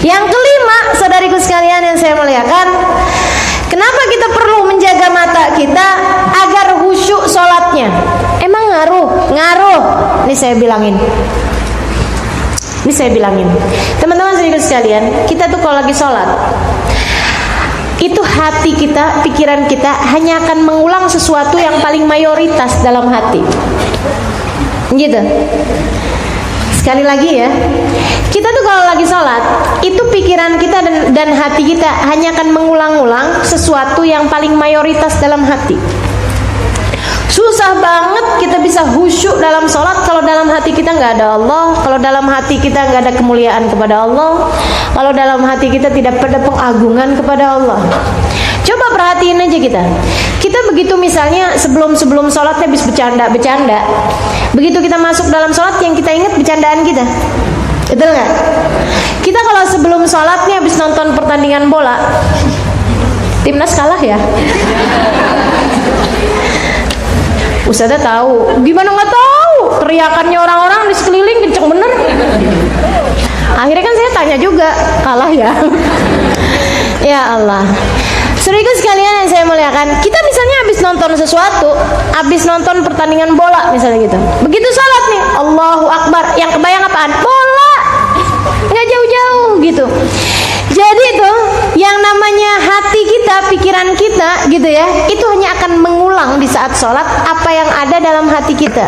Yang kelima, saudariku sekalian yang saya muliakan, kenapa kita perlu menjaga mata kita agar khusyuk sholatnya? Emang ngaruh. Ini saya bilangin. Teman-teman saudariku sekalian, kita tuh kalau lagi sholat, itu hati kita, pikiran kita hanya akan mengulang sesuatu yang paling mayoritas dalam hati. Gitu. Sekali lagi ya, kita tuh kalau lagi sholat, itu pikiran kita dan hati kita hanya akan mengulang-ulang sesuatu yang paling mayoritas dalam hati. Susah banget kita bisa khusyuk dalam sholat kalau dalam hati kita nggak ada Allah, kalau dalam hati kita nggak ada kemuliaan kepada Allah, kalau dalam hati kita tidak ada pengagungan kepada Allah. Coba perhatiin aja kita begitu misalnya sebelum sholatnya habis bercanda, begitu kita masuk dalam sholat yang kita ingat bercandaan kita, betul nggak? Kita kalau sebelum sholatnya habis nonton pertandingan bola, timnas kalah ya, Ustazah tahu, gimana nggak tahu? Teriakannya orang-orang di sekeliling kenceng bener. Akhirnya kan saya tanya juga, kalah ya? Ya Allah. Saudaraku sekalian yang saya muliakan, kita misalnya habis nonton sesuatu, habis nonton pertandingan bola misalnya gitu. Begitu sholat nih, Allahu Akbar, yang kebayang apaan? Bola, nggak jauh-jauh gitu. Jadi itu yang namanya hati kita, pikiran kita gitu ya, itu hanya akan mengulang di saat sholat apa yang ada dalam hati kita.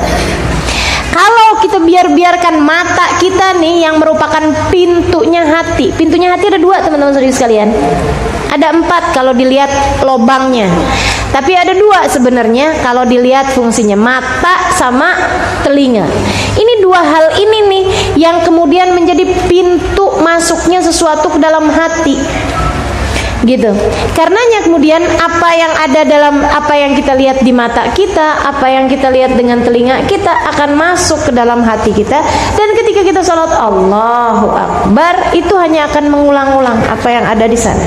Kalau kita biarkan mata kita nih yang merupakan pintunya hati ada dua teman-teman saudara sekalian. Ada 4 kalau dilihat lobangnya, tapi ada 2 sebenarnya kalau dilihat fungsinya, mata sama telinga. Ini 2 hal ini nih yang kemudian menjadi pintu masuknya sesuatu ke dalam hati, gitu. Karenanya kemudian apa yang ada dalam apa yang kita lihat di mata kita, apa yang kita lihat dengan telinga kita akan masuk ke dalam hati kita, dan ketika kita sholat Allahu Akbar itu hanya akan mengulang-ulang apa yang ada di sana.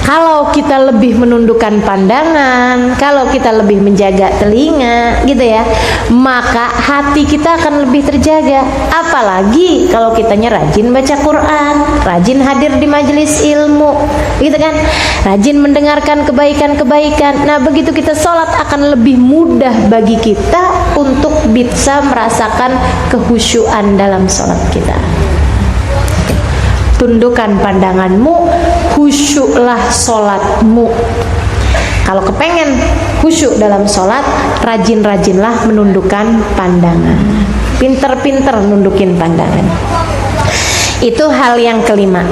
Kalau kita lebih menundukkan pandangan, kalau kita lebih menjaga telinga gitu ya, maka hati kita akan lebih terjaga. Apalagi kalau kitanya rajin baca Quran, rajin hadir di majelis ilmu gitu kan, rajin mendengarkan kebaikan-kebaikan. Nah begitu kita sholat akan lebih mudah bagi kita untuk bisa merasakan kehusyuan dalam sholat kita. Tundukkan pandanganmu, khusyuklah sholatmu. Kalau kepengen khusyuk dalam sholat, rajin-rajinlah menundukkan pandangan. Pinter-pinter nundukin pandangan. Itu hal yang kelima.